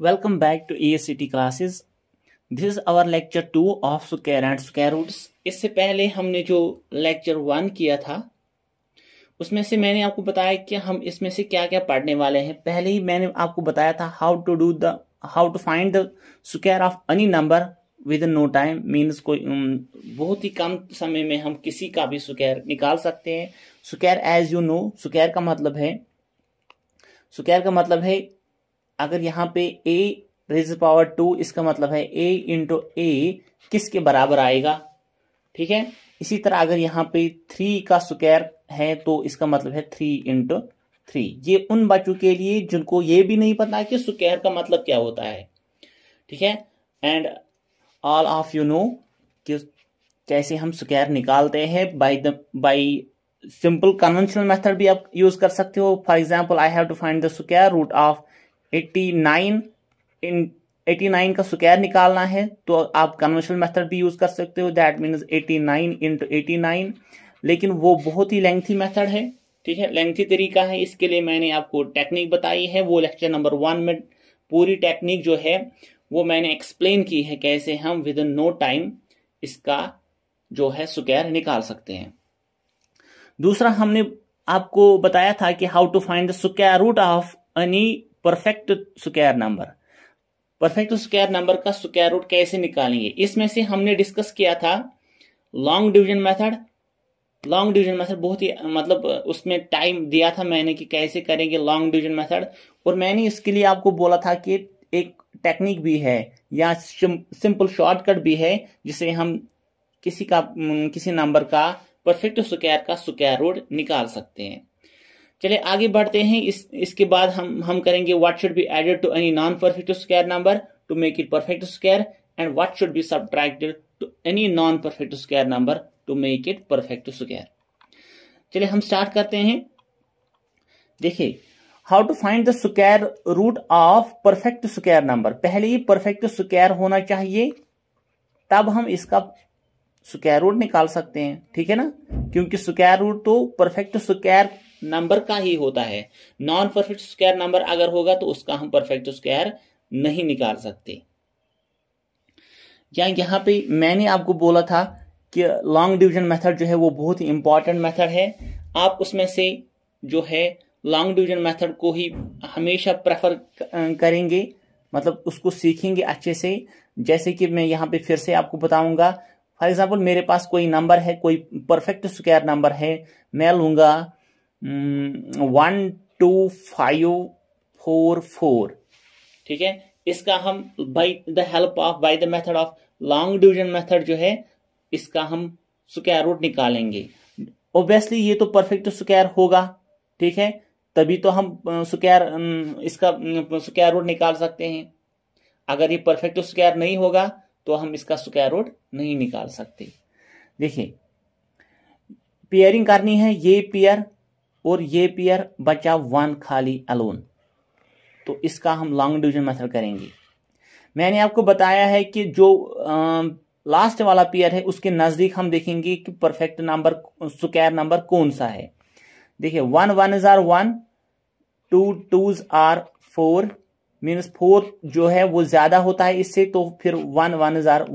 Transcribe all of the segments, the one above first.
Welcome back to ASCT classes. This is our lecture 2 of square and square roots. इससे पहले हमने जो lecture 1 किया था उसमें से मैंने आपको बताया कि हम इसमें से क्या क्या पढ़ने वाले हैं। पहले ही मैंने आपको बताया था how to find the square of any number within no time, means कोई बहुत ही कम समय में हम किसी का भी स्क्वायर निकाल सकते हैं। Square as you know, square का मतलब है अगर यहाँ पे a रेज़ पावर 2, इसका मतलब है a इंटू a किसके बराबर आएगा, ठीक है। इसी तरह अगर यहाँ पे 3 का स्क्वायर है तो इसका मतलब है 3 इंटू 3। ये उन बच्चों के लिए जिनको ये भी नहीं पता कि स्क्वायर का मतलब क्या होता है, ठीक है। And all of you know कि कैसे हम स्क्वायर निकालते हैं बाय सिंपल कन्वेंशनल मेथड भी आप यूज कर सकते हो। For example I have to find the square root of 89 का स्क्वायर निकालना है तो आप कन्वेंशनल मेथड भी यूज कर सकते हो, दैट मीन्स 89 इंटू 89। लेकिन वो बहुत ही लेंथी मेथड है, ठीक है, लेंथी तरीका है। इसके लिए मैंने आपको टेक्निक बताई है, वो लेक्चर नंबर 1 में पूरी टेक्निक जो है वो मैंने एक्सप्लेन की है कैसे हम विद इन नो टाइम इसका जो है स्क्वायर निकाल सकते हैं। दूसरा हमने आपको बताया था कि how to find the square root of any perfect square number. Perfect square number का स्क्वायर रूट कैसे निकालेंगे, इसमें से हमने डिस्कस किया था long division method. Long division method बहुत ही मतलब उसमें टाइम दिया था मैंने कि कैसे करेंगे लॉन्ग डिवीजन मेथड, और मैंने इसके लिए आपको बोला था कि एक टेक्निक भी है या सिंपल शॉर्टकट भी है जिसे हम किसी नंबर का परफेक्ट स्क्वायर का स्क्वायर रूट निकाल सकते हैं। चलिए आगे बढ़ते हैं। इसके बाद हम करेंगे what should be added to any non perfect square number to make it perfect square, and what should be subtracted to any non perfect square number to make it perfect square. चलिए हम start करते हैं। देखिए how to find the square root of perfect square number. पहले ही perfect square होना चाहिए तब हम इसका स्क्वायर रूट निकाल सकते हैं, ठीक है ना, क्योंकि स्क्वायर रूट तो परफेक्ट स्क्वायर नंबर का ही होता है। नॉन परफेक्ट स्क्वायर नंबर अगर होगा तो उसका हम परफेक्ट स्क्वायर नहीं निकाल सकते। या यहाँ पे मैंने आपको बोला था कि लॉन्ग डिवीजन मेथड जो है वो बहुत ही इंपॉर्टेंट मेथड है। आप उसमें से जो है लॉन्ग डिवीजन मेथड को ही हमेशा प्रेफर करेंगे, मतलब उसको सीखेंगे अच्छे से। जैसे कि मैं यहाँ पे फिर से आपको बताऊंगा, फॉर एग्जाम्पल मेरे पास कोई नंबर है, कोई परफेक्ट स्क्वायर नंबर है, मैं लूंगा 12544, ठीक है। इसका हम by the method of long division method जो है इसका हम स्क्वायर रूट निकालेंगे। ऑब्वियसली ये तो परफेक्ट स्क्वायर होगा, ठीक है, तभी तो हम इसका स्क्वायर रूट निकाल सकते हैं। अगर ये परफेक्ट स्क्वायर नहीं होगा तो हम इसका स्क्वायर रूट नहीं निकाल सकते। देखिए पेयरिंग करनी है, ये पेयर और ये पेयर बचा 1 खाली अलोन, तो इसका हम लॉन्ग डिवीजन मेथड करेंगे। मैंने आपको बताया है कि जो लास्ट वाला पेयर है उसके नजदीक हम देखेंगे कि परफेक्ट नंबर स्क्वायर नंबर कौन सा है। देखिए 1 1s are 1, 2 2s are 4, means 4 जो है वो ज्यादा होता है इससे, तो फिर 1 1s are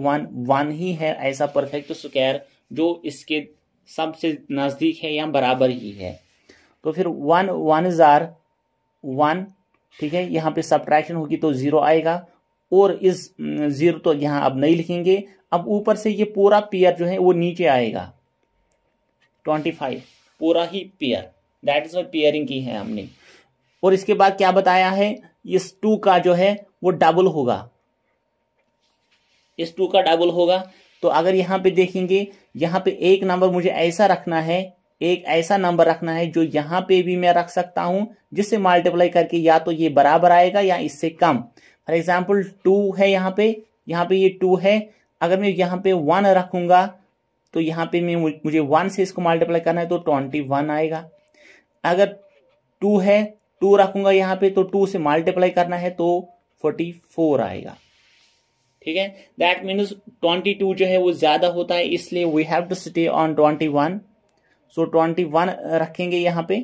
1 ही है ऐसा परफेक्ट स्क्वायर जो इसके सबसे नजदीक है या बराबर ही है। तो फिर 1 1s are 1, ठीक है, यहाँ पे सब्ट्रैक्शन होगी तो 0 आएगा, और इस 0 तो यहाँ अब नहीं लिखेंगे। अब ऊपर से ये पूरा पेयर जो है वो नीचे आएगा 25, पूरा ही पेयर, दैट इज पेयरिंग की है हमने। और इसके बाद क्या बताया है, इस 2 का जो है वो डबल होगा, इस 2 का डबल होगा। तो अगर यहाँ पे देखेंगे, यहाँ पे एक नंबर मुझे ऐसा रखना है, एक ऐसा नंबर रखना है जो यहाँ पे भी मैं रख सकता हूं, जिससे मल्टीप्लाई करके या तो ये बराबर आएगा या इससे कम। फॉर एग्जाम्पल 2 है, यहाँ पे ये 2 है, अगर मैं यहाँ पे 1 रखूंगा तो यहाँ पे मुझे 1 से इसको मल्टीप्लाई करना है तो 21 आएगा। अगर 2 है, 2 रखूंगा यहाँ पे तो 2 से मल्टीप्लाई करना है तो 44 आएगा, ठीक है। दैट मीन्स 22 जो है वो ज्यादा होता है, इसलिए we have to stay on 21। So 21 रखेंगे यहाँ पे,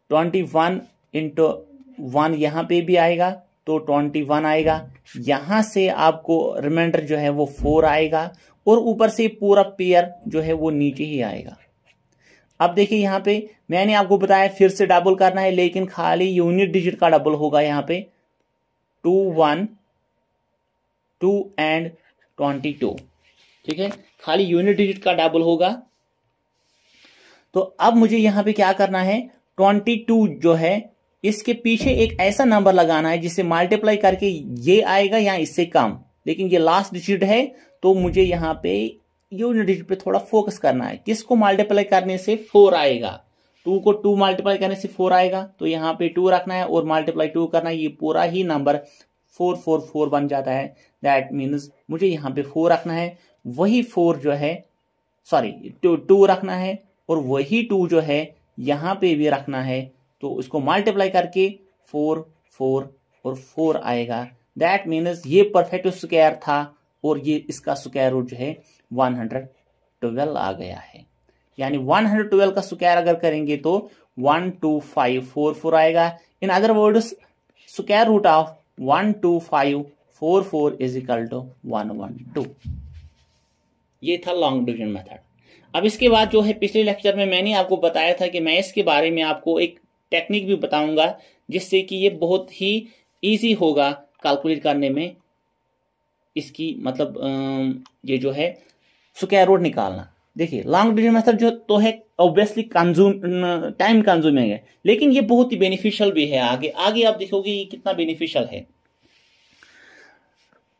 21 इंटू 1 यहाँ पे भी आएगा तो 21 आएगा। यहां से आपको रिमाइंडर जो है वो 4 आएगा और ऊपर से पूरा पेयर जो है वो नीचे ही आएगा। अब देखिए यहाँ पे मैंने आपको बताया फिर से डबल करना है, लेकिन खाली यूनिट डिजिट का डबल होगा। यहाँ पे 2 1 2 एंड 22, ठीक है, खाली यूनिट डिजिट का डबल होगा। तो अब मुझे यहाँ पे क्या करना है, 22 जो है इसके पीछे एक ऐसा नंबर लगाना है जिसे मल्टीप्लाई करके ये आएगा या इससे कम, लेकिन ये लास्ट डिजिट है तो मुझे यहाँ पे यूनिट डिजिट पे थोड़ा फोकस करना है। किसको मल्टीप्लाई करने से 4 आएगा, 2 को 2 मल्टीप्लाई करने से 4 आएगा, तो यहाँ पे 2 रखना है और मल्टीप्लाई 2 करना है। ये पूरा ही नंबर 444 बन जाता है। दैट मीन्स मुझे यहाँ पे 4 रखना है, वही 4 जो है सॉरी 2 रखना है और वही 2 जो है यहाँ पे भी रखना है। तो उसको मल्टीप्लाई करके 4 4 और 4 आएगा। दैट मीन्स ये परफेक्ट स्क्वायर था और ये इसका स्क्वायर रूट जो है 112 आ गया है। यानी 112 का स्क्वायर अगर करेंगे तो 12544 आएगा। In other words square root of 12544 is equal to 112। ये था लॉन्ग डिवीजन मेथड। अब इसके बाद जो है पिछले लेक्चर में मैंने आपको बताया था कि मैं इसके बारे में आपको एक टेक्निक भी बताऊंगा जिससे कि ये बहुत ही इजी होगा कैलकुलेट करने में, इसकी मतलब ये जो है स्क्वायर रूट निकालना। देखिए लॉन्ग डिवीजन मेथड जो तो है ऑब्वियसली टाइम कंज्यूमिंग है, लेकिन ये बहुत ही बेनिफिशियल भी है। आगे आगे आप देखोगे ये कितना बेनिफिशियल है।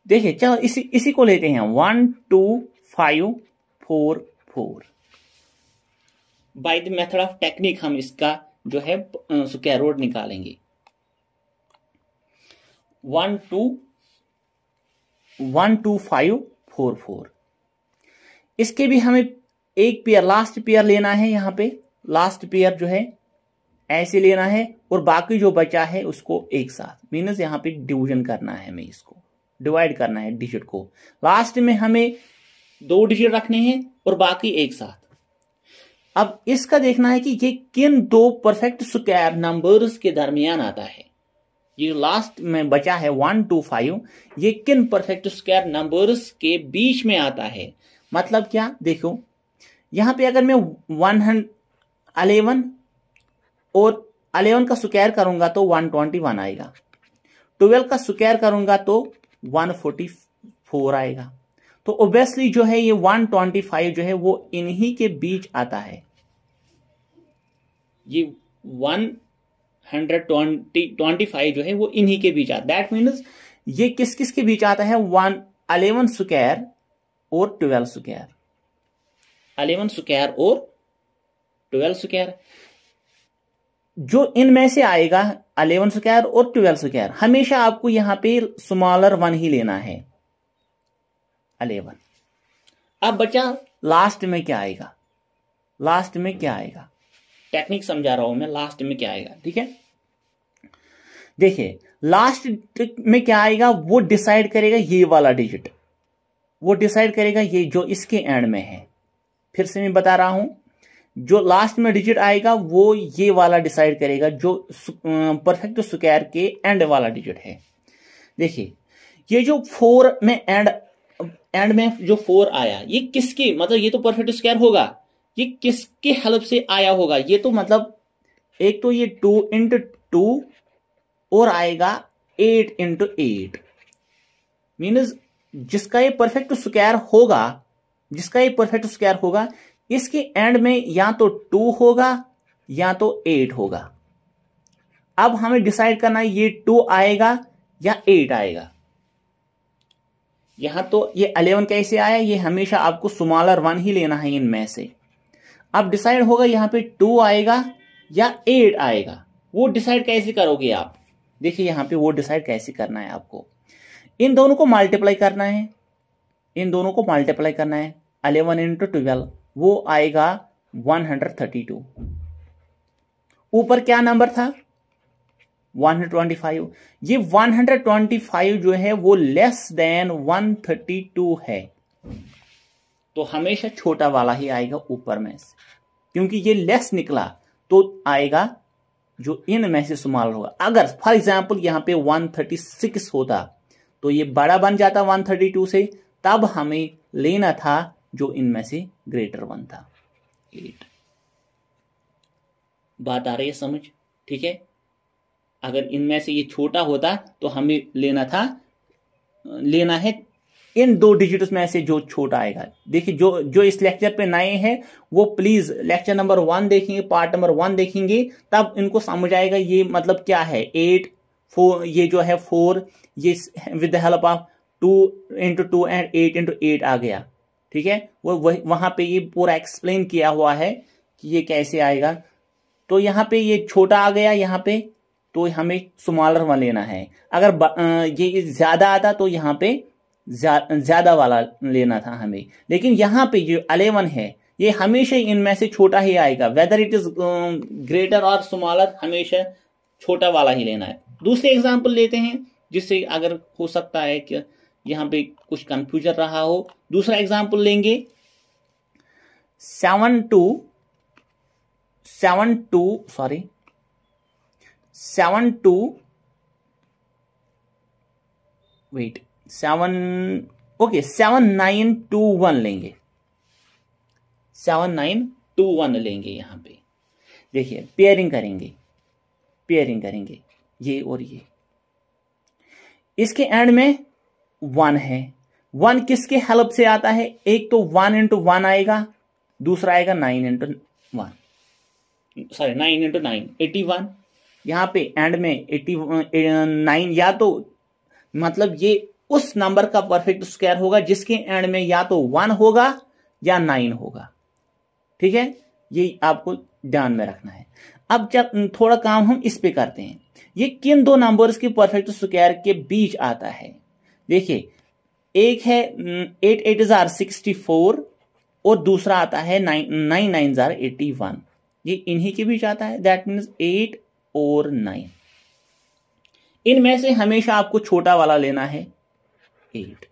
देखिए चलो इसी को लेते हैं 12544। By the method of technique हम इसका जो है स्क्वायर रूट निकालेंगे। 12544। इसके भी हमें एक पेयर लास्ट पेयर लेना है। यहाँ पे लास्ट पेयर जो है ऐसे लेना है और बाकी जो बचा है उसको एक साथ, मीनस यहाँ पे डिवीजन करना है, हमें इसको डिवाइड करना है डिजिट को। लास्ट में हमें 2 डिजिट रखने हैं और बाकी एक साथ। अब इसका देखना है कि ये किन 2 परफेक्ट स्क्वायर नंबर्स के दरमियान आता है। ये लास्ट में बचा है 125, ये किन परफेक्ट स्क्वायर नंबर्स के बीच में आता है। मतलब क्या, देखो यहां पे अगर मैं 111 और 11 का स्क्वायर करूंगा तो 121 आएगा, 12 का स्क्वायर करूंगा तो 144 आएगा। तो ऑब्वियसली जो है ये 125 जो है वो इन्हीं के बीच आता है। ये 125 जो है वो इन्हीं के बीच आता है। दैट मीन्स ये किस किस के बीच आता है, 11 स्क्वायर और 12 स्क्वायर, 11 स्क्वायर और 12 स्क्वायर। जो इनमें से आएगा 11 स्क्वायर और 12 स्क्वायर, हमेशा आपको यहां पे स्मॉलर 1 ही लेना है, 11। अब बचा लास्ट में क्या आएगा, लास्ट में क्या आएगा, टेक्निक समझा रहा हूं मैं, लास्ट में क्या आएगा, ठीक है। देखिए लास्ट में क्या आएगा वो डिसाइड करेगा ये वाला डिजिट, वो डिसाइड करेगा ये जो इसके एंड में है। फिर से मैं बता रहा हूं, जो लास्ट में डिजिट आएगा वो ये वाला डिसाइड करेगा, जो परफेक्ट स्क्वायर के एंड वाला डिजिट है। देखिए ये जो 4 में एंड में जो 4 आया, ये किसके, मतलब ये तो परफेक्ट स्क्वायर होगा, ये किसके हेल्प से आया होगा, ये तो मतलब एक तो ये 2 इंटू 2 और आएगा 8 इंटू 8, मीन्स जिसका ये परफेक्ट स्क्वायर होगा, जिसका ये परफेक्ट स्क्वायर होगा इसके एंड में या तो 2 होगा या तो 8 होगा। अब हमें डिसाइड करना है ये 2 आएगा या 8 आएगा। यहां तो ये 11 कैसे आया, ये हमेशा आपको स्मॉलर 1 ही लेना है इनमें से। अब डिसाइड होगा यहां पे 2 आएगा या 8 आएगा, वो डिसाइड कैसे करोगे आप। देखिए यहां पे वो डिसाइड कैसे करना है, आपको इन दोनों को मल्टीप्लाई करना है, इन दोनों को मल्टीप्लाई करना है। 11 इंटू 12 वो आएगा 132। ऊपर क्या नंबर था 125, ये 125 जो है वो लेस देन 132 है, तो हमेशा छोटा वाला ही आएगा ऊपर में से, क्योंकि ये लेस निकला तो आएगा जो इनमें से स्मॉलर होगा। अगर फॉर एग्जांपल यहाँ पे 136 होता तो ये बड़ा बन जाता 132 से, तब हमें लेना था जो इनमें से ग्रेटर 1 था, 8। बात आ रही है समझ? ठीक है, अगर इनमें से ये छोटा होता तो हमें लेना है इन 2 डिजिट्स में से जो छोटा आएगा। देखिए जो इस लेक्चर पे नए हैं वो प्लीज लेक्चर नंबर 1 देखेंगे, पार्ट नंबर 1 देखेंगे, तब इनको समझ आएगा ये मतलब क्या है। 8 4 ये जो है 4 ये with the help of 2 × 2 and 8 × 8 आ गया। ठीक है, वो वहां पे ये पूरा एक्सप्लेन किया हुआ है कि ये कैसे आएगा। तो यहाँ पे ये छोटा आ गया यहाँ पे, तो हमें स्मॉलर वन लेना है। अगर ये ज्यादा आता तो यहाँ पे ज्यादा वाला लेना था हमें। लेकिन यहाँ पे जो 11 है ये हमेशा इनमें से छोटा ही आएगा, वेदर इट इज ग्रेटर और स्मॉलर, हमेशा छोटा वाला ही लेना है। दूसरे एग्जांपल लेते हैं जिससे अगर हो सकता है कि यहाँ पे कुछ कंफ्यूजन रहा हो। दूसरा एग्जांपल लेंगे 7 9 2 1 लेंगे। 7 9 2 1 लेंगे। यहाँ पे देखिए पेयरिंग करेंगे ये और ये। इसके एंड में 1 है। 1 किसके हेल्प से आता है? एक तो 1 × 1 आएगा, दूसरा आएगा 9 × 9 81। यहाँ पे एंड में 89, या तो मतलब ये उस नंबर का परफेक्ट स्क्वायर होगा जिसके एंड में या तो 1 होगा या 9 होगा। ठीक है, ये आपको ध्यान में रखना है। अब जब थोड़ा काम हम इस पे करते हैं, ये किन 2 नंबर्स के परफेक्ट स्क्वायर के बीच आता है? देखिए एक है 8 8 64 और दूसरा आता है 9 9 81। ये इन्हीं के बीच आता है, दैट मीन्स 8 और 9। इनमें से हमेशा आपको छोटा वाला लेना है 8।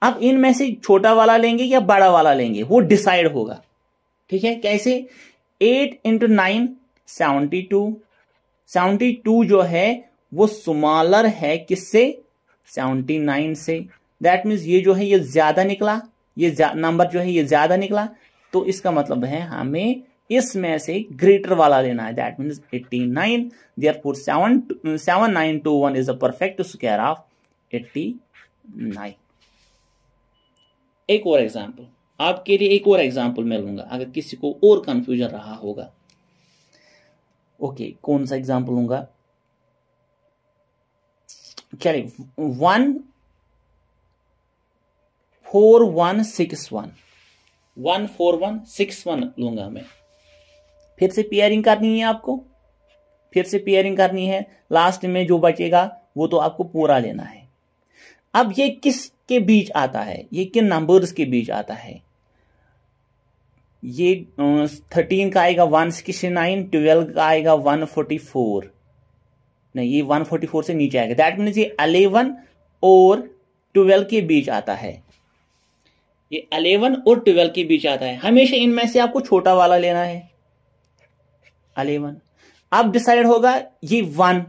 अब इनमें से छोटा वाला लेंगे या बड़ा वाला लेंगे वो डिसाइड होगा। ठीक है, कैसे? 8 × 9 72। 72 जो है वो स्मॉलर है किससे? 79 से। दैट मीन्स ये जो है ये ज्यादा निकला, ये नंबर जो है ये ज्यादा निकला, तो इसका मतलब है हमें इसमें से ग्रेटर वाला लेना है, that means 89। Therefore 7921 is the perfect square of 89। एक और एग्जांपल आपके लिए, एक और एग्जांपल मैं लूंगा अगर किसी को और कंफ्यूजन रहा होगा। ओके, कौन सा एग्जांपल लूंगा? चलिए 14161 लूंगा मैं। फिर से पेयरिंग करनी है आपको, फिर से पेयरिंग करनी है। लास्ट में जो बचेगा वो तो आपको पूरा लेना है। अब ये किसके बीच आता है? ये किन नंबर्स के बीच आता है? ये 13 का आएगा 169, 12 का आएगा 144। नहीं, ये 144 से नीचे आएगा, दैट मीन्स ये 11 और 12 के बीच आता है। ये 11 और 12 के बीच आता है। हमेशा इनमें से आपको छोटा वाला लेना है 11। अब डिसाइड होगा ये 1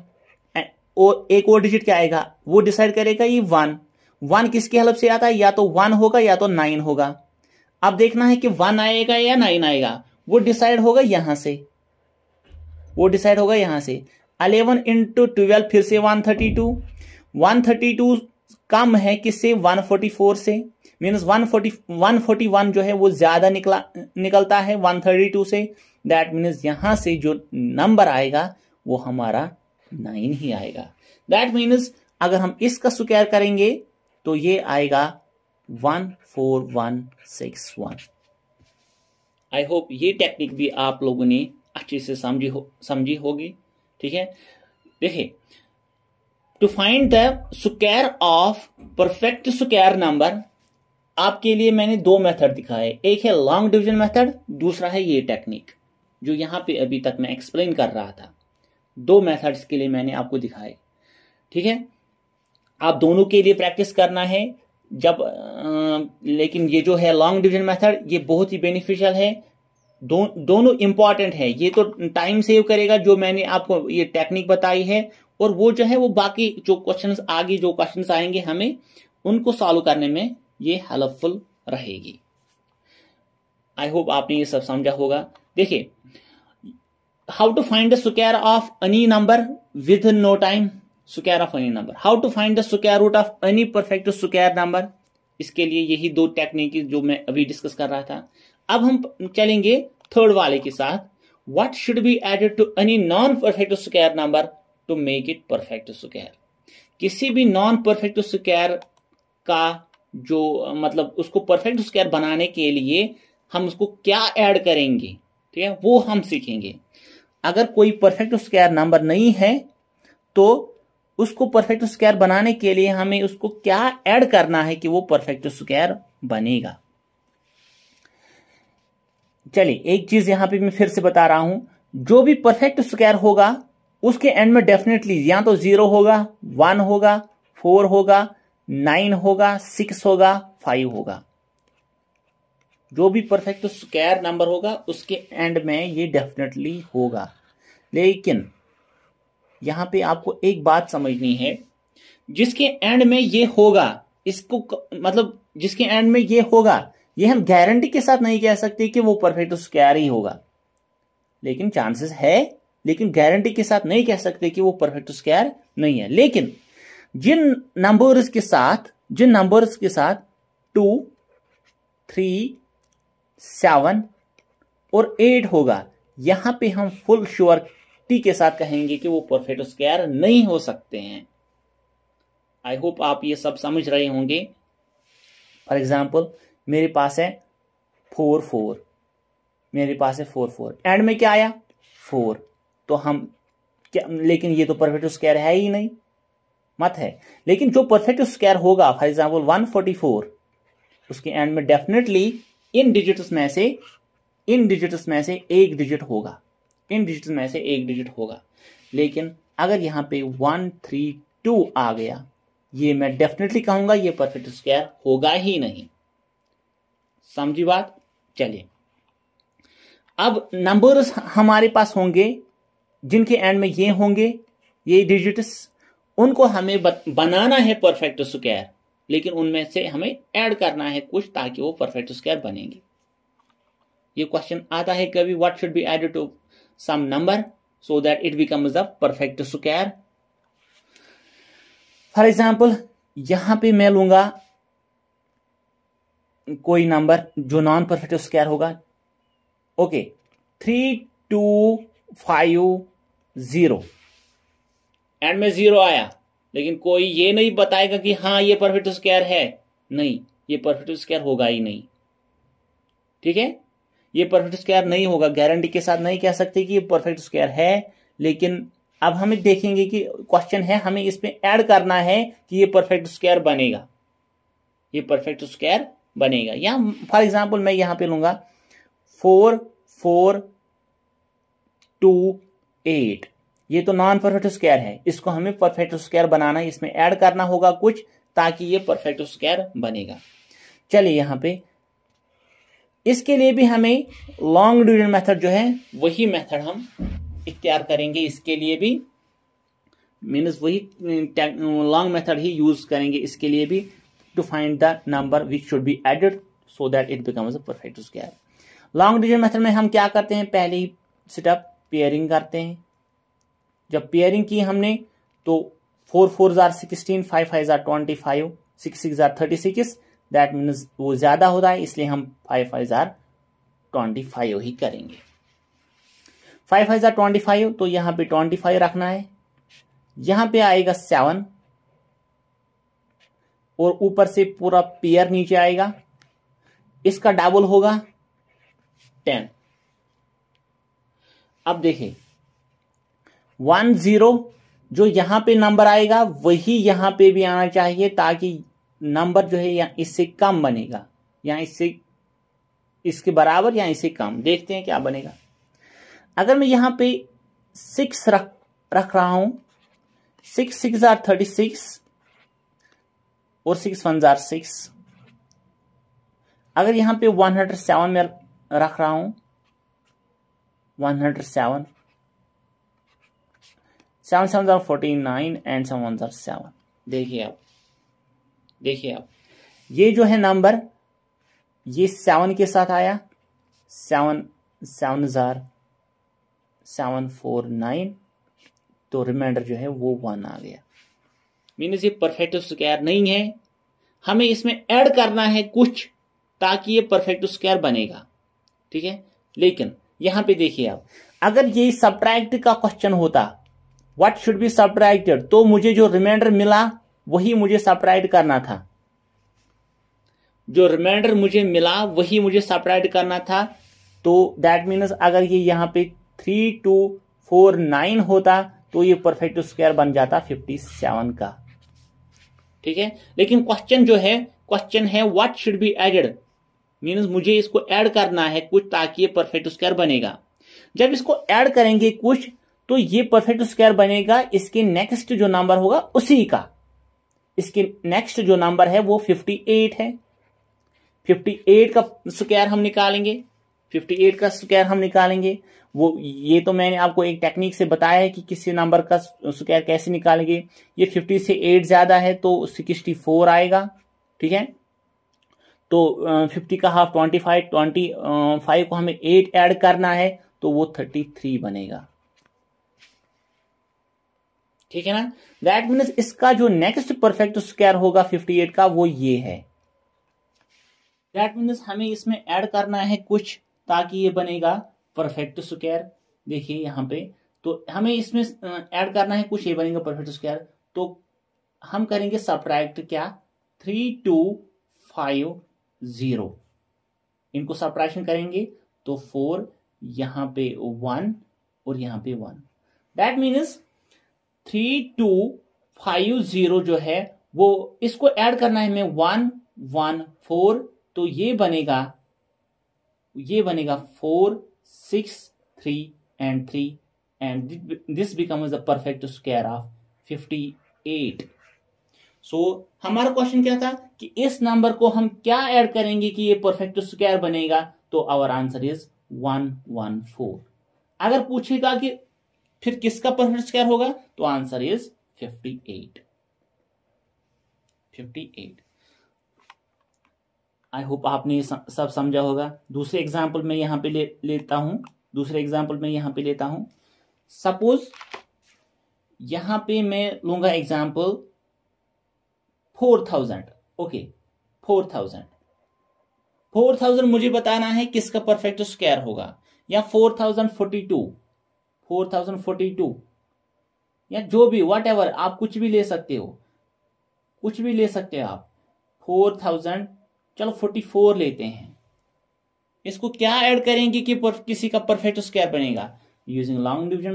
और एक और डिजिट क्या आएगा वो डिसाइड करेगा ये 1 किसकी हेल्प से आता है? या तो 1 होगा या तो 9 होगा। अब देखना है कि 1 आएगा या 9 आएगा, वो डिसाइड होगा यहां से, 11 × 12 फिर से 132 कम है किससे? 144 से। मीन्स 141 जो है वो ज्यादा निकलता है 132 से। दैट मीन्स यहां से जो नंबर आएगा वो हमारा 9 ही आएगा। दैट मीन्स अगर हम इसका स्क्वायर करेंगे तो ये आएगा 14161। आई होप ये टेक्निक भी आप लोगों ने अच्छे से समझी होगी। ठीक है, देखिए to find the square of perfect square number आपके लिए मैंने 2 मेथड दिखाए। एक है लॉन्ग डिवीजन मेथड, दूसरा है ये टेक्निक जो यहां पे अभी तक मैं एक्सप्लेन कर रहा था। 2 मेथड्स के लिए मैंने आपको दिखाए। ठीक है, आप दोनों के लिए प्रैक्टिस करना है। लेकिन ये जो है लॉन्ग डिवीजन मेथड ये बहुत ही बेनिफिशियल है दोनों इंपॉर्टेंट है। ये तो टाइम सेव करेगा जो मैंने आपको ये टेक्निक बताई है, और वो जो है वो बाकी जो क्वेश्चंस आगे जो क्वेश्चंस आएंगे हमें उनको सॉल्व करने में ये हेल्पफुल रहेगी। आई होप आपने ये सब समझा होगा। देखिए, how to find the square of any number with no time, square of any number, how to find the square root of any perfect square number. इसके लिए यही दो टेक्निक जो मैं अभी डिस्कस कर रहा था। अब हम चलेंगे थर्ड वाले के साथ, what should be added to any non perfect square number to make it perfect square. किसी भी नॉन परफेक्ट स्क्वायर का जो मतलब उसको परफेक्ट स्क्वायर बनाने के लिए हम उसको क्या ऐड करेंगे, ठीक है, वो हम सीखेंगे। अगर कोई परफेक्ट स्क्वायर नंबर नहीं है तो उसको परफेक्ट स्क्वायर बनाने के लिए हमें उसको क्या ऐड करना है कि वो परफेक्ट स्क्वायर बनेगा। चलिए, एक चीज यहां पे मैं फिर से बता रहा हूं, जो भी परफेक्ट स्क्वायर होगा उसके एंड में डेफिनेटली या तो 0 होगा, 1 होगा, 4 होगा, 9 होगा, 6 होगा, 5 होगा। जो भी परफेक्ट स्क्वायर नंबर होगा उसके एंड में ये डेफिनेटली होगा। लेकिन यहां पे आपको एक बात समझनी है, जिसके एंड में ये होगा, इसको मतलब जिसके एंड में ये होगा, ये हम गारंटी के साथ नहीं कह सकते कि वो परफेक्ट स्क्वायर ही होगा, लेकिन चांसेस है, लेकिन गारंटी के साथ नहीं कह सकते कि वो परफेक्ट स्क्वायर नहीं है। लेकिन जिन नंबर्स के साथ 2, 3, 7 और 8 होगा, यहां पे हम फुल श्योरिटी के साथ कहेंगे कि वो परफेक्ट स्क्वायर नहीं हो सकते हैं। आई होप आप ये सब समझ रहे होंगे। फॉर एग्जाम्पल, मेरे पास है 4, 4, मेरे पास है 4, 4, एंड में क्या आया 4, तो हम क्या, लेकिन ये तो परफेक्ट स्क्वायर है ही नहीं, मत है। लेकिन जो परफेक्ट स्क्वायर होगा, फॉर एग्जाम्पल 144, उसके एंड में डेफिनेटली इन डिजिट्स में से एक डिजिट होगा, लेकिन अगर यहां पे 1, 3, 2 आ गया, ये मैं डेफिनेटली कहूंगा ये परफेक्ट स्क्वायर होगा ही नहीं। समझी बात। चलिए, अब नंबर्स हमारे पास होंगे जिनके एंड में ये होंगे, ये डिजिट्स, उनको हमें बनाना है परफेक्ट स्क्वायर, लेकिन उनमें से हमें ऐड करना है कुछ ताकि वो परफेक्ट स्क्वायर बनेंगे। ये क्वेश्चन आता है कभी, what should be added to some number so that it becomes the perfect square. For example, यहां पे मैं लूंगा कोई नंबर जो नॉन परफेक्ट स्क्वायर होगा। ओके, 3, 2, 5, 0, एंड में 0 आया, लेकिन कोई ये नहीं बताएगा कि हाँ ये परफेक्ट स्क्वायर है। नहीं, ये परफेक्ट स्क्वायर होगा ही नहीं। ठीक है, ये परफेक्ट स्क्वायर नहीं होगा, गारंटी के साथ नहीं कह सकते कि ये परफेक्ट स्क्वायर है। लेकिन अब हमें देखेंगे कि क्वेश्चन है, हमें इसमें ऐड करना है कि ये परफेक्ट स्क्वायर बनेगा, ये परफेक्ट स्क्वायर बनेगा। या फॉर एग्जाम्पल मैं यहां पे लूंगा 4, 4, 2, 8, ये तो नॉन परफेक्ट स्क्वायर है, इसको हमें परफेक्ट स्क्वायर बनाना है, इसमें ऐड करना होगा कुछ ताकि ये परफेक्ट स्क्वायर बनेगा। चलिए, यहां पे इसके लिए भी हमें लॉन्ग डिवीजन मेथड जो है वही मेथड हम इख्तियार करेंगे। इसके लिए भी मीन्स वही लॉन्ग मेथड ही यूज करेंगे इसके लिए भी, to find the number which should be added so that it becomes a perfect square. Long division method में हम क्या करते हैं, पहले ही स्टेप पेयरिंग करते हैं। जब पेयरिंग की हमने तो 4 4 jar 16, 5 5 jar 25, 6 6 jar 36, that means वो ज्यादा होता है, इसलिए हम 5 5 जार 25 ही करेंगे। 5 5 जार 25, तो यहां पे 25 रखना है, यहां पे आएगा 7 और ऊपर से पूरा पेयर नीचे आएगा, इसका डबल होगा 10। अब देखिए 1 0 जो यहां पे नंबर आएगा वही यहां पे भी आना चाहिए, ताकि नंबर जो है या इससे कम बनेगा, या इसके बराबर या इससे कम। देखते हैं क्या बनेगा। अगर मैं यहां पे 6 रख रहा हूं, 6 6 जार 36 और 6 1 जार 6। अगर यहां पे 107 में रख रहा हूं 107, 7 7 are 49 and 7 1 are 7। देखिए आप ये जो है नंबर ये 7 के साथ आया, 7 7 749, तो रिमाइंडर जो है वो 1 आ गया। मीन्स ये परफेक्ट स्क्वायर नहीं है, हमें इसमें ऐड करना है कुछ ताकि ये परफेक्ट स्क्वायर बनेगा, ठीक है। लेकिन यहां पे देखिए आप, अगर ये सब्ट्रैक्ट का क्वेश्चन होता, व्हाट शुड बी सब्ट्रैक्टेड, तो मुझे जो रिमाइंडर मिला वही मुझे सब्ट्रैक्ट करना था, जो रिमाइंडर मुझे मिला वही मुझे सब्ट्रैक्ट करना था। तो दैट मीन्स अगर ये यहां पे 3249 होता तो ये परफेक्ट स्क्वायर बन जाता 57 का, ठीक है। लेकिन क्वेश्चन है what should be added, means मुझे इसको ऐड करना है कुछ ताकि ये परफेक्ट स्क्वायर बनेगा। जब इसको ऐड करेंगे कुछ तो ये परफेक्ट स्क्वायर बनेगा इसके नेक्स्ट जो नंबर होगा उसी का। इसके नेक्स्ट जो नंबर है वो 58 है, 58 का स्क्वायर हम निकालेंगे, 58 का स्क्वायर हम निकालेंगे। वो ये तो मैंने आपको एक टेक्निक से बताया है कि किसी नंबर का स्क्वायर कैसे निकालेंगे। ये 50 से 8 ज्यादा है तो 64 आएगा, ठीक है। तो 50 का हाफ 25, 25 को हमें 8 ऐड करना है तो वो 33 बनेगा, ठीक है ना। दैट मीन्स इसका जो नेक्स्ट परफेक्ट स्क्वायर होगा 58 का वो ये है। दैट मीन्स हमें इसमें ऐड करना है कुछ ताकि ये बनेगा परफेक्ट स्क्वायर। देखिए यहां पे तो हमें इसमें ऐड करना है कुछ, ये बनेगा परफेक्ट स्क्वायर। तो हम करेंगे सब्ट्रैक्ट क्या, 3250, इनको सब्ट्रैक्शन करेंगे तो 4, यहां पे 1 और यहां पे 1। दैट मीन्स 3250 जो है वो इसको ऐड करना है हमें 114, तो ये बनेगा 4 6 3 and 3 and this becomes the perfect square of 58। सो हमारा क्वेश्चन क्या था कि इस नंबर को हम क्या ऐड करेंगे कि ये परफेक्ट स्क्वायर बनेगा, तो आवर आंसर इज 114। अगर पूछेगा कि फिर किसका परफेक्ट स्क्वायर होगा तो आंसर इज 58। आई होप आपने सब समझा होगा। दूसरे एग्जाम्पल में यहां पे लेता हूं। सपोज यहां पे मैं लूंगा एग्जाम्पल 4000। ओके 4000 मुझे बताना है किसका परफेक्ट स्क्वायर होगा, या 4042 या जो भी वट एवर, आप कुछ भी ले सकते हो, आप 4000, चलो 44 लेते हैं। इसको क्या ऐड करेंगे कि किसी का परफेक्ट स्क्वायर बनेगा, यूजिंग लॉन्ग डिवीजन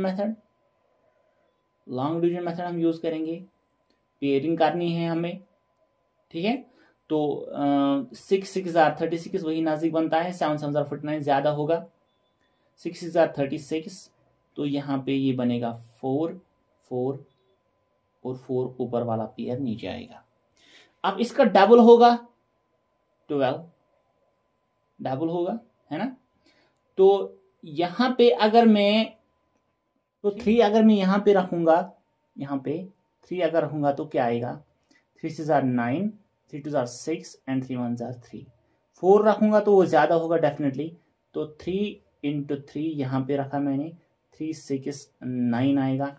मेथड हम यूज करेंगे। पेयरिंग करनी है हमें, ठीक है। तो 6 6 36 वही नजदीक बनता है, 7 7 49 ज्यादा होगा, 6 6 36, तो यहां पे ये बनेगा 4 4 और 4 ऊपर वाला पेयर नीचे आएगा। अब इसका डबल होगा 12, डबल होगा, है ना। तो यहां पे अगर मैं 3 अगर मैं यहां पे रखूंगा, यहां पे 3 अगर रखूंगा तो क्या आएगा, 3 6 9, 3 2 6 एंड 3 1 3। 4 रखूंगा तो वो ज्यादा होगा डेफिनेटली, तो 3 into 3 यहां पे रखा मैंने, 3 6 9 आएगा।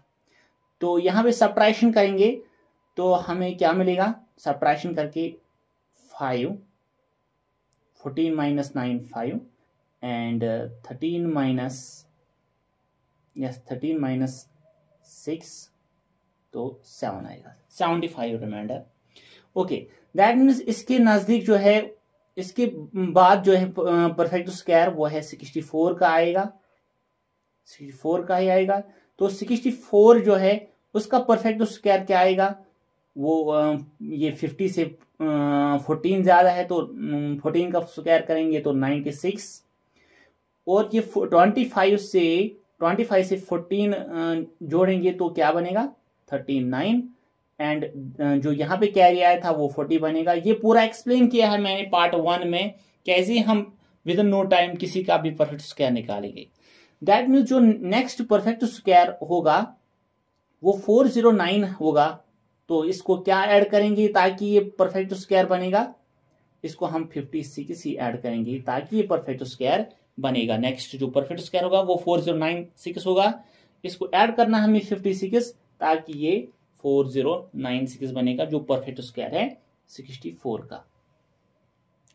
तो यहां पे सब्ट्रैक्शन करेंगे तो हमें क्या मिलेगा, सब्ट्रैक्शन करके 5, 14 minus 9 5 and 13 minus 6 तो 7 आएगा, 75 रिमाइंडर। ओके दैट मीन्स इसके नजदीक जो है, इसके बाद जो है परफेक्ट स्क्वायर वो है 64 का आएगा, 64 का ही आएगा। तो 64 जो है उसका परफेक्ट स्क्वायर क्या आएगा, वो ये 50 से 14 ज्यादा है तो 14 का स्क्वायर करेंगे तो 96, और ये 25 से 14 जोड़ेंगे तो क्या बनेगा 39, एंड जो यहाँ पे कैरी आया था वो 40 बनेगा। ये पूरा एक्सप्लेन किया है मैंने पार्ट 1 में, कैसे हम विद इन नो टाइम किसी का भी परफेक्ट स्क्वायर निकालेंगे। दैट मीन्स जो नेक्स्ट परफेक्ट स्क्वायर होगा वो 409 होगा। तो इसको क्या ऐड करेंगे ताकि ये परफेक्ट स्क्वायर बनेगा, इसको हम 56 ही ऐड करेंगे ताकि ये परफेक्ट स्क्वायर बनेगा। नेक्स्ट जो परफेक्ट स्क्वायर होगा वो 4096 होगा, इसको ऐड करना हमें 56 ताकि ये 4096 बनेगा जो परफेक्ट स्क्वायर है 64 का।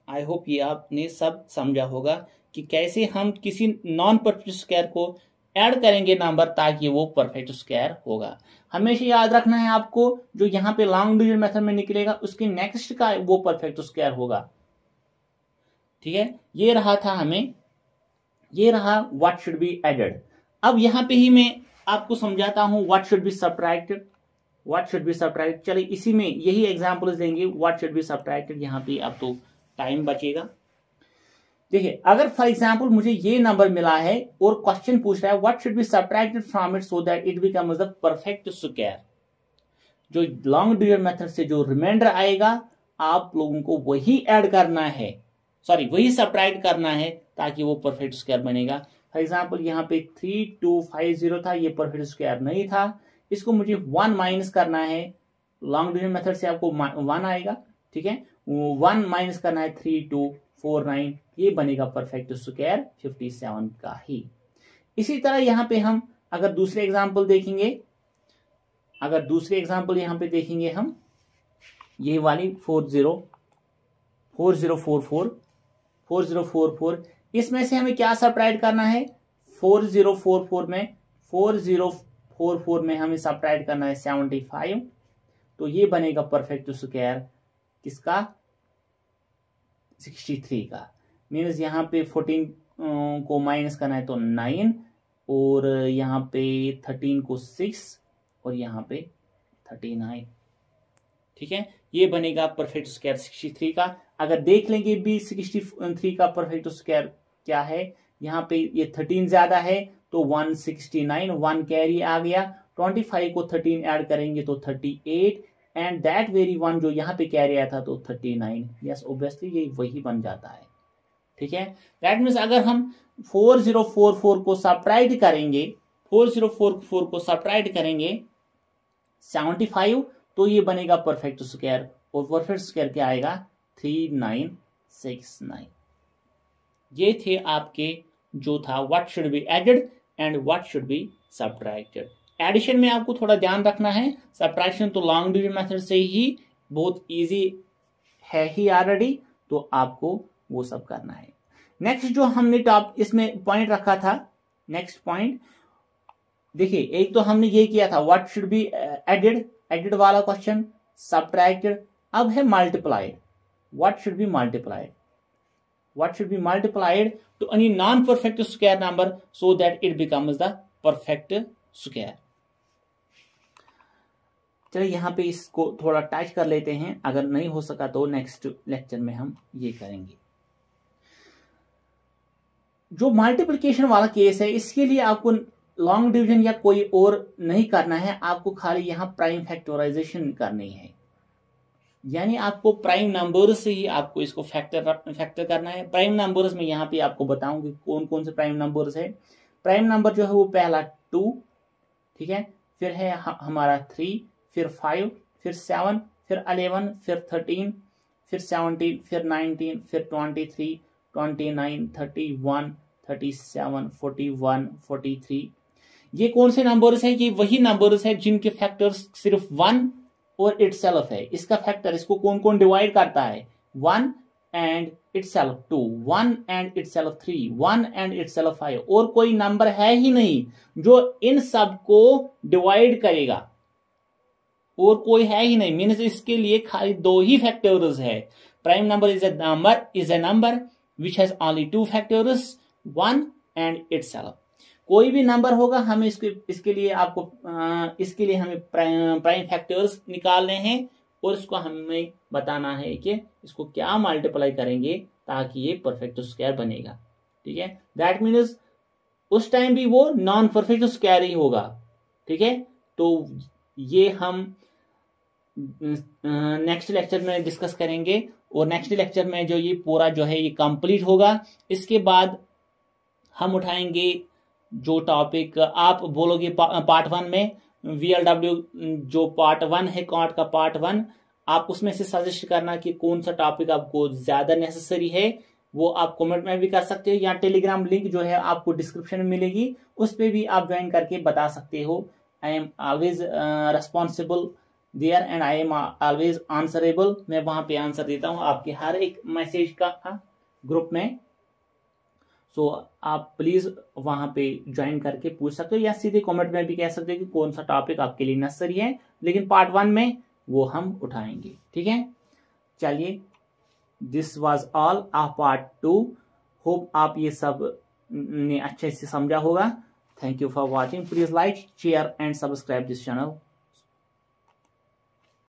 आई होप ये आपने सब समझा होगा कि कैसे हम किसी नॉन परफेक्ट स्क्वायर को ऐड करेंगे नंबर ताकि वो परफेक्ट स्क्वायर होगा। हमेशा याद रखना है आपको, जो यहाँ पे लॉन्ग डिवीजन मेथड में निकलेगा उसके नेक्स्ट का वो परफेक्ट स्क्वायर होगा। ठीक है, ये रहा था हमें, ये रहा व्हाट शुड बी एडेड। अब यहाँ पे ही मैं आपको समझाता हूं what should be subtracted. What should be subtracted, चलिए इसी में यही एग्जांपल्स देंगे व्हाट शुड बी सब्ट्रैक्टेड। यहाँ पे अब तो टाइम बचेगा। देखिए, अगर फॉर एग्जांपल मुझे ये नंबर मिला है और क्वेश्चन पूछ रहा है what should be subtracted from it so that it becomes the perfect square, जो लॉन्ग डिवीजन मेथड से जो रिमाइंडर आएगा आप लोगों को वही ऐड करना है, सॉरी वही सब्ट्रैक्ट करना है ताकि वो परफेक्ट स्क्वायर बनेगा। फॉर एग्जांपल यहाँ पे 3250 था, ये परफेक्ट स्क्वायर नहीं था, इसको मुझे 1 माइनस करना है। लॉन्ग डिवीजन मेथड से आपको 1 आएगा, ठीक है, 1 माइनस करना है 3249, ये बनेगा परफेक्ट स्क्वायर 57 का ही। इसी तरह यहाँ पे हम अगर दूसरे एग्जाम्पल देखेंगे, अगर दूसरे एग्जाम्पल यहाँ पे देखेंगे हम, ये वाली 4044, इसमें से हमें क्या सब्ट्रैक्ट करना है, 4044 में हमें सब्ट्रैक्ट करना है 75, तो ये बनेगा परफेक्ट स्क्वायर किसका, 63 का। मीन्स यहाँ पे 14 को माइनस करना है तो 9, और यहाँ पे 13 को 6, और यहाँ पे 39। ठीक है, ये बनेगा परफेक्ट स्क्वायर 63 का। अगर देख लेंगे भी 63 का परफेक्ट स्क्वायर क्या है, यहाँ पे ये 13 ज्यादा है तो 169, 1 कैरी आ गया, 25 को 13 ऐड करेंगे तो 38, एंड दैट वेरी 1 जो यहाँ पे कैरी आया था तो 39। यस, ऑब्वियसली ये वही बन जाता है। ठीक है, दैट मीन्स अगर हम 4044 को सब्ट्रैक्ट करेंगे, 4044 को सब्ट्रैक्ट करेंगे 75, तो ये बनेगा परफेक्ट स्क्वायर, और परफेक्ट स्क्वायर क्या आएगा 3969। ये थे आपके जो था what should be added and what should be subtracted. Addition में आपको थोड़ा ध्यान रखना है, सब्ट्रैक्शन तो लॉन्ग डिवीजन मेथड से ही बहुत इजी है ही ऑलरेडी, तो आपको वो सब करना है। नेक्स्ट जो हमने टॉप इसमें पॉइंट रखा था, नेक्स्ट पॉइंट देखिए, एक तो हमने ये किया था व्हाट शुड बी एडेड वाला क्वेश्चन, सब्ट्रैक्टेड, अब है multiplied. What should be multiplied, what should be multiplied to any non perfect square number so that it becomes the perfect square. चलिए यहाँ पे इसको थोड़ा टच कर लेते हैं, अगर नहीं हो सका तो नेक्स्ट लेक्चर में हम ये करेंगे। जो मल्टीप्लिकेशन वाला केस है, इसके लिए आपको लॉन्ग डिवीजन या कोई और नहीं करना है, आपको खाली यहाँ प्राइम फैक्टराइजेशन करनी है, यानी आपको प्राइम नंबर्स से ही आपको इसको फैक्टर करना है। प्राइम नंबर्स में यहाँ पे आपको बताऊंगी कौन कौन से प्राइम नंबर्स है। प्राइम नंबर जो है वो पहला 2, ठीक है, फिर है हमारा 3, फिर 5, फिर 7, फिर 11, फिर 13, फिर 17, फिर 19, फिर 23, 29, 31, 37, 41, 43। ये कौन से नंबर्स हैं, ये वही नंबर्स हैं जिनके फैक्टर्स सिर्फ 1 और इटसेल्फ है। इसका फैक्टर, इसको कौन कौन डिवाइड करता है, 1 and itself 2, 1 and itself 3, 1 and itself 5, और कोई नंबर है ही नहीं जो इन सब को डिवाइड करेगा, और कोई है ही नहीं। मीन्स इसके लिए खाली 2 ही फैक्टर्स है। Prime number is a number which has only 2 factors, 1 and itself. कोई भी नंबर होगा, हमें इसके लिए हमें प्राइम फैक्टर्स निकालने हैं, और इसको हमें बताना है कि इसको क्या मल्टीप्लाई करेंगे ताकि ये परफेक्ट स्क्वायर बनेगा। ठीक है, दैट मीन्स उस टाइम भी वो नॉन परफेक्ट स्क्वायर ही होगा। ठीक है, तो ये हम नेक्स्ट लेक्चर में डिस्कस करेंगे, और नेक्स्ट लेक्चर में जो ये पूरा जो है ये कंप्लीट होगा। इसके बाद हम उठाएंगे जो टॉपिक आप बोलोगे पार्ट 1 में VLW जो पार्ट 1 है कॉट का पार्ट 1, आप उसमें से सजेस्ट करना कि कौन सा टॉपिक आपको ज्यादा नेसेसरी है। वो आप कमेंट में भी कर सकते हो या टेलीग्राम लिंक जो है आपको डिस्क्रिप्शन में मिलेगी, उस पर भी आप ज्वाइन करके बता सकते हो। I am always responsible there and I am always answerable. मैं वहां पे आंसर देता हूँ आपके हर एक मैसेज का ग्रुप में। सो आप प्लीज वहां पे ज्वाइन करके पूछ सकते हो या सीधे कमेंट में भी कह सकते हो कि कौन सा टॉपिक आपके लिए नेसेसरी है, लेकिन पार्ट 1 में वो हम उठाएंगे। ठीक है, चलिए, this was all of part 2। Hope आप ये सब ने अच्छे से समझा होगा। Thank you for watching. Please like share and subscribe this channel.